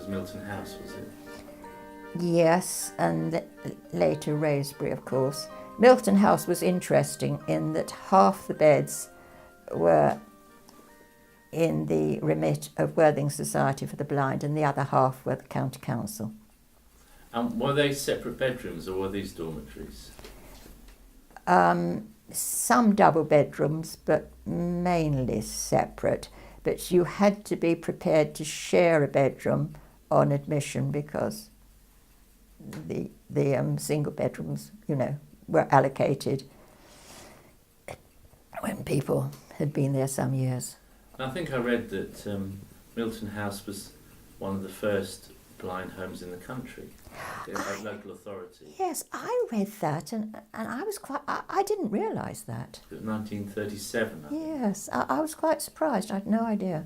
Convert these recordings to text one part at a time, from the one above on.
Milton House, was it? Yes, and later Rosebery, of course. Milton House was interesting in that half the beds were in the remit of Worthing Society for the Blind and the other half were the County Council. And were they separate bedrooms or were these dormitories? Some double bedrooms, but mainly separate. But you had to be prepared to share a bedroom on admission because the single bedrooms, were allocated when people had been there some years. I think I read that Milton House was one of the first blind homes in the country, a local authority. Yes, I read that, and I was I didn't realise that. It was 1937, I think. Yes, I was quite surprised. I had no idea.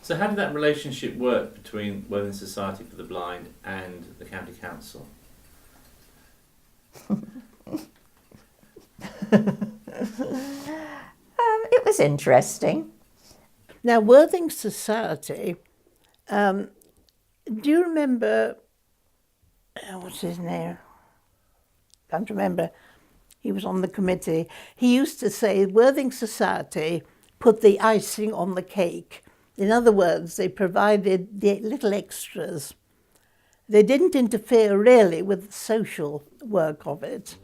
So how did that relationship work between Worthing Society for the Blind and the County Council? It was interesting. Now, Worthing Society, do you remember, what's his name? Can't remember. He was on the committee. He used to say Worthing Society put the icing on the cake. In other words, they provided the little extras. They didn't interfere really with the social work of it.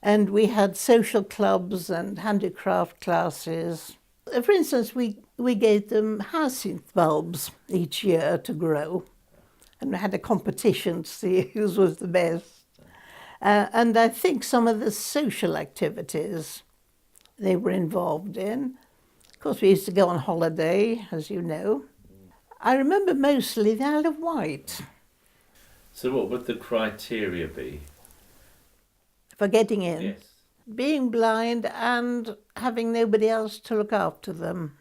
And we had social clubs and handicraft classes. For instance, we gave them hyacinth bulbs each year to grow. And we had a competition to see whose was the best. And I think some of the social activities they were involved in. Of course, we used to go on holiday, as you know. I remember mostly the Isle of Wight. So what would the criteria be? For getting in. Yes. Being blind and having nobody else to look after them.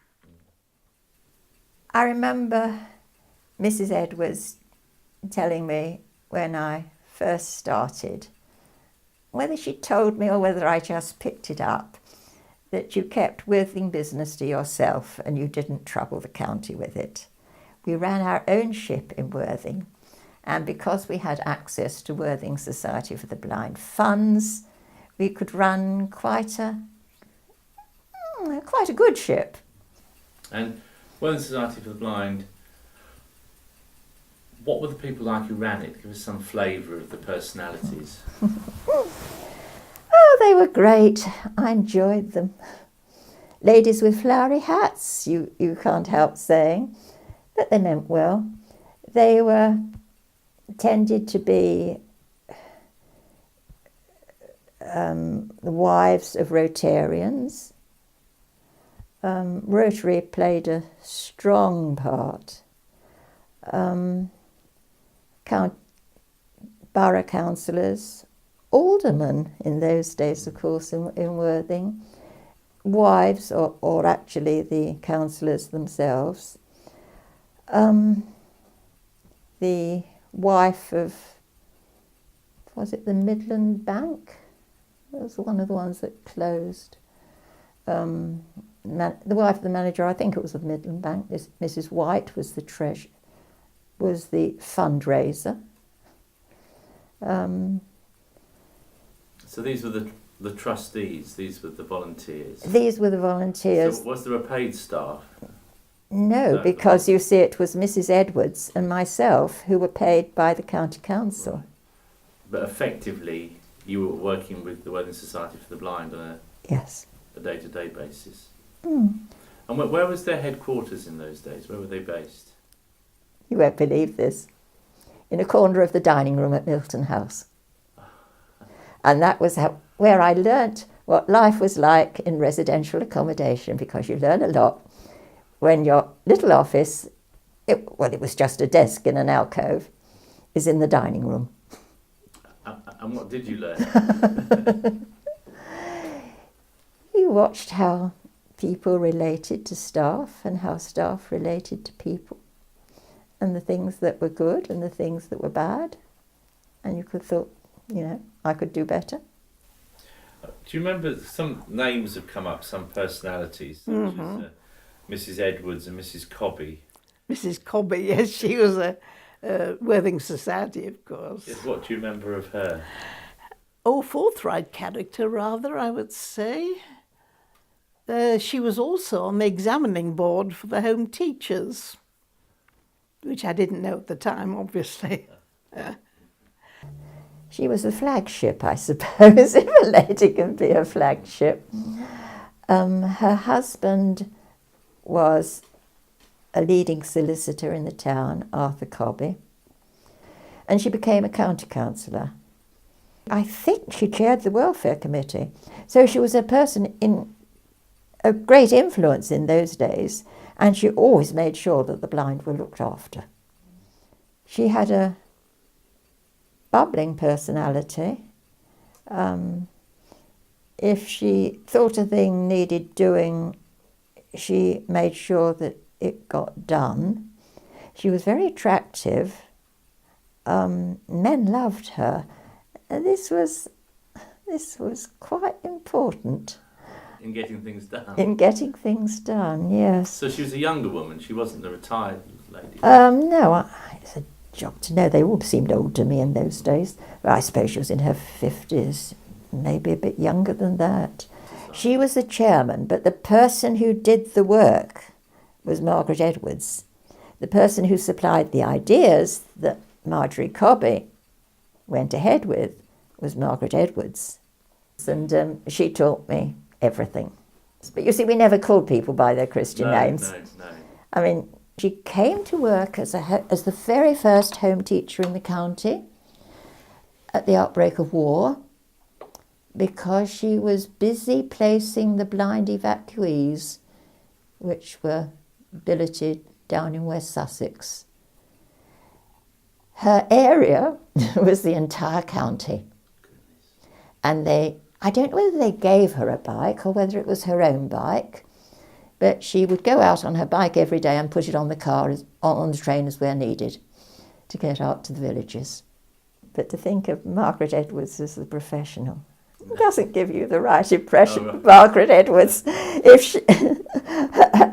I remember Mrs. Edwards telling me when I first started, whether she told me or whether I just picked it up, that you kept Worthing business to yourself and you didn't trouble the county with it. We ran our own ship in Worthing, and because we had access to Worthing Society for the Blind funds, we could run quite a good ship. And Worthing Society for the Blind, what were the people like who ran it? Give us some flavour of the personalities. Oh, they were great. I enjoyed them. Ladies with flowery hats, you can't help saying, but they meant well. They tended to be the wives of Rotarians. Rotary played a strong part. Borough councillors, aldermen in those days, of course, in Worthing, wives, or actually the councillors themselves. The wife of, was it the Midland Bank? It was one of the ones that closed. The wife of the manager, I think it was of the Midland Bank, Mrs. White was the was the fundraiser. So these were the trustees, these were the volunteers? These were the volunteers. So was there a paid staff? No, because you see it was Mrs. Edwards and myself who were paid by the County Council. Right. But effectively you were working with the Worthing Society for the Blind on Yes. a day-to-day basis. Mm. And where was their headquarters in those days? Where were they based? You won't believe this. In a corner of the dining room at Milton House. And that was where I learnt what life was like in residential accommodation, because you learn a lot when your little office, it was just a desk in an alcove, is in the dining room. And what did you learn? You watched how people related to staff and how staff related to people, and the things that were good and the things that were bad. And you could thought, I could do better. Do you remember some names have come up, some personalities, such as Mrs. Edwards and Mrs. Cobby? Mrs. Cobby, yes, she was a Worthing Society, of course. Yes, what do you remember of her? Oh, forthright character, rather, I would say. She was also on the examining board for the home teachers, which I didn't know at the time, obviously. She was a flagship, I suppose, if a lady can be a flagship. Her husband was a leading solicitor in the town, Arthur Cobby, and she became a county councillor. I think she chaired the welfare committee, so she was a person in a great influence in those days, and she always made sure that the blind were looked after. She had a bubbling personality. If she thought a thing needed doing, she made sure that it got done. She was very attractive. Men loved her. And this was quite important. In getting things done? In getting things done, yes. So she was a younger woman, she wasn't a retired lady? No, it's a job to know. They all seemed old to me in those days. But I suppose she was in her 50s, maybe a bit younger than that. She was the chairman, but the person who did the work was Margaret Edwards. The person who supplied the ideas that Marjorie Cobby went ahead with was Margaret Edwards. And she taught me everything. But you see, we never called people by their Christian names. No. I mean, she came to work as the very first home teacher in the county at the outbreak of war because she was busy placing the blind evacuees which were billeted down in West Sussex. Her area was the entire county. And I don't know whether they gave her a bike or whether it was her own bike, but she would go out on her bike every day and put it on the car, on the train as where needed, to get out to the villages. But to think of Margaret Edwards as the professional doesn't give you the right impression of Margaret Edwards. If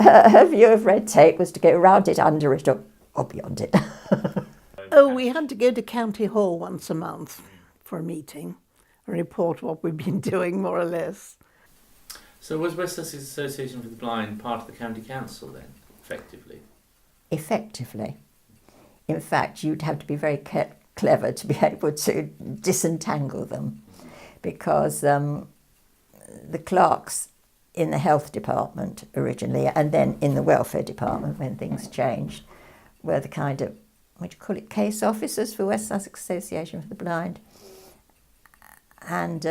her view of red tape was to go round it, under it, or beyond it. Oh, we had to go to County Hall once a month for a meeting and report what we'd been doing, more or less. So was West Sussex Association for the Blind part of the county council then, effectively? Effectively. In fact, you'd have to be very clever to be able to disentangle them, because the clerks in the health department originally, and then in the welfare department when things changed, were the kind of, what do you call it, case officers for West Sussex Association for the Blind. And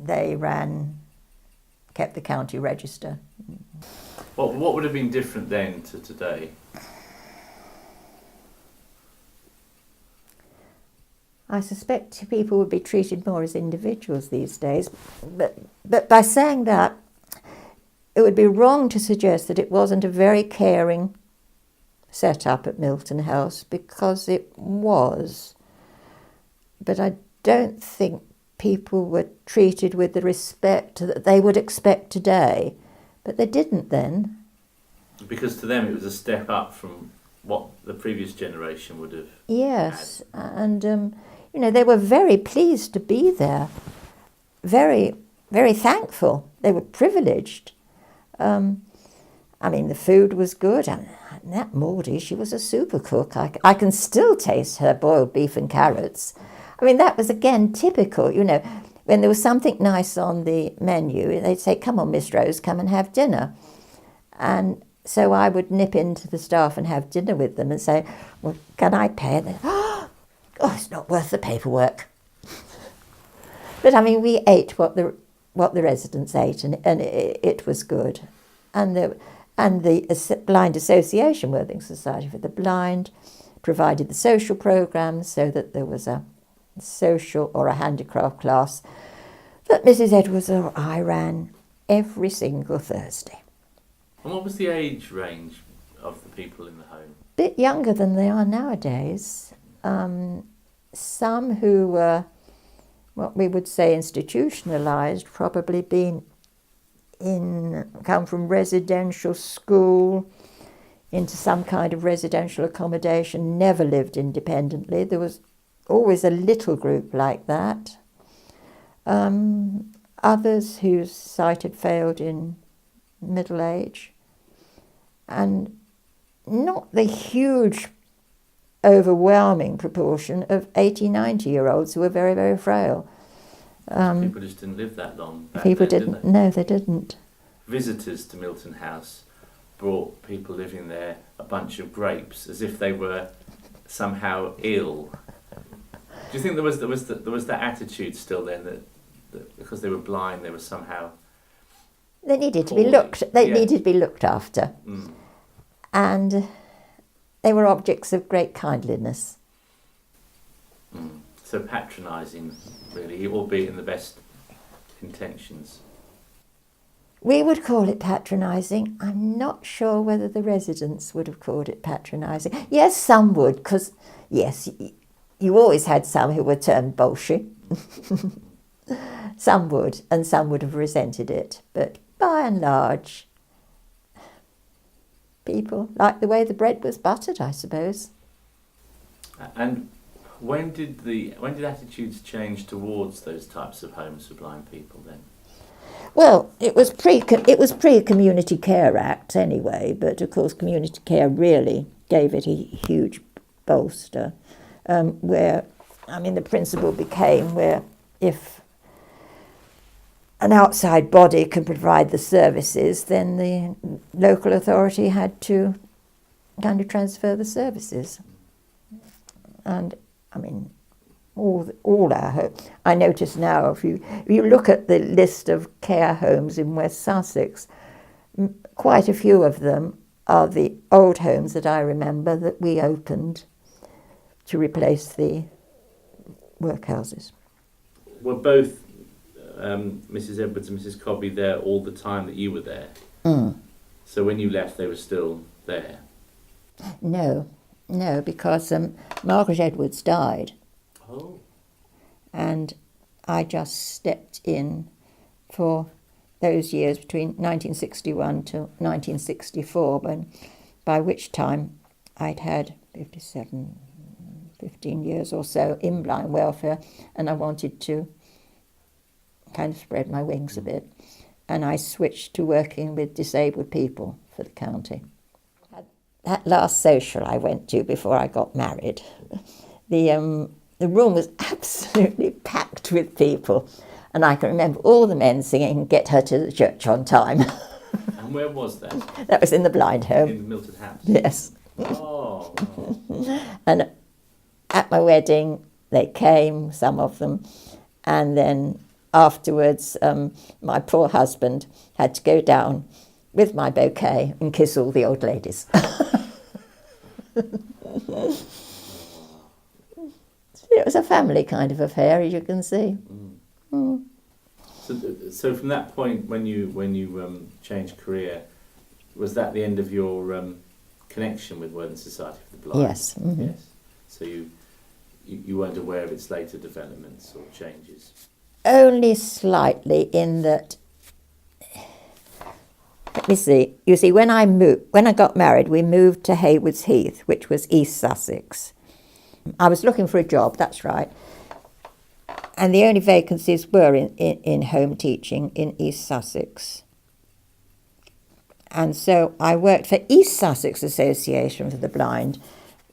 they kept the county register. What would have been different then to today? I suspect people would be treated more as individuals these days, but by saying that, it would be wrong to suggest that it wasn't a very caring setup at Milton House, because it was. But I don't think people were treated with the respect that they would expect today, but they didn't then. Because to them it was a step up from what the previous generation would have Yes, had. And they were very pleased to be there, very, very thankful. They were privileged. I mean, the food was good, and that Maudie, she was a super cook. I can still taste her boiled beef and carrots. I mean, that was, again, typical, when there was something nice on the menu, they'd say, "Come on, Miss Rose, come and have dinner." And so I would nip into the staff and have dinner with them and say, "Well, can I pay?" And they'd, "Oh, it's not worth the paperwork." But, I mean, we ate what the residents ate, and it was good. And the Blind Association, Worthing Society for the Blind, provided the social programmes so that there was a social or a handicraft class that Mrs. Edwards or I ran every single Thursday. And what was the age range of the people in the home? Bit younger than they are nowadays. Some who were what we would say institutionalised, probably come from residential school into some kind of residential accommodation, never lived independently. There was always a little group like that. Others whose sight had failed in middle age, and not the huge, overwhelming proportion of 80, 90-year-olds who were very, very frail. People just didn't live that long back People then, didn't, did they? no, they didn't. Visitors to Milton House brought people living there a bunch of grapes as if they were somehow ill. Do you think there was that attitude still then that because they were blind they were somehow They needed to be poorly? looked. They Yeah. needed to be looked after, Mm. and they were objects of great kindliness. Mm. So patronising, really, albeit in the best intentions. We would call it patronising. I'm not sure whether the residents would have called it patronising. Yes, some would, because, yes, you always had some who were termed bolshy. Some would, and some would have resented it. But by and large, people liked the way the bread was buttered, I suppose. And when did attitudes change towards those types of homes for blind people then? Well, it was pre-Community Care Act anyway, but of course Community Care really gave it a huge bolster, where, I mean, the principle became where if an outside body could provide the services, then the local authority had to kind of transfer the services. And, I mean, all our homes. I notice now, if you look at the list of care homes in West Sussex, quite a few of them are the old homes that I remember that we opened to replace the workhouses. Were both Mrs. Edwards and Mrs. Cobby there all the time that you were there? Mm. So when you left, they were still there? No, because Margaret Edwards died. Oh. And I just stepped in for those years between 1961 to 1964, by which time I'd had 15 years or so in blind welfare, and I wanted to kind of spread my wings a bit, and I switched to working with disabled people for the county. That last social I went to before I got married, the room was absolutely packed with people, and I can remember all the men singing "Get Her to the Church on Time." And where was that? That was in the blind home. In Milton House? Yes. Oh. And at my wedding, they came, some of them, and then afterwards, my poor husband had to go down with my bouquet and kiss all the old ladies. It was a family kind of affair, as you can see. Mm. So from that point, when you changed career, was that the end of your connection with Worthing Society for the Blind? Yes. Mm-hmm. Yes. So you weren't aware of its later developments or changes? Only slightly, in that, let me see, you see, when I got married, we moved to Haywards Heath, which was East Sussex. I was looking for a job, that's right, and the only vacancies were in home teaching in East Sussex. And so I worked for East Sussex Association for the Blind,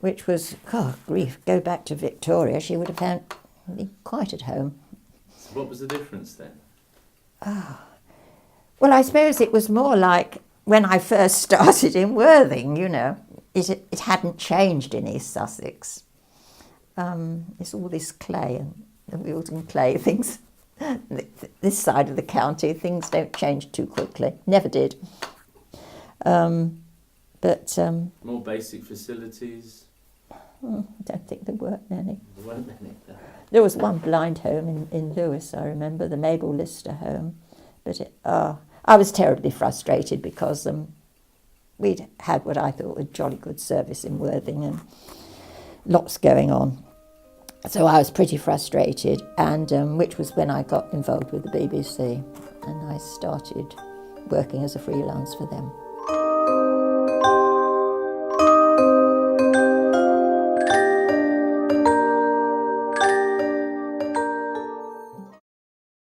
which was, God grief, go back to Victoria, she would have found me quite at home. So what was the difference then? Well, I suppose it was more like when I first started in Worthing, you know. It hadn't changed in East Sussex. It's all this clay and the Wealdon clay things. This side of the county, things don't change too quickly. Never did. But More basic facilities? I don't think there weren't any. There weren't any. There was one blind home in Lewis, I remember, the Mabel Lister home. But I was terribly frustrated because we'd had what I thought was jolly good service in Worthing and lots going on. So I was pretty frustrated, and which was when I got involved with the BBC, and I started working as a freelance for them.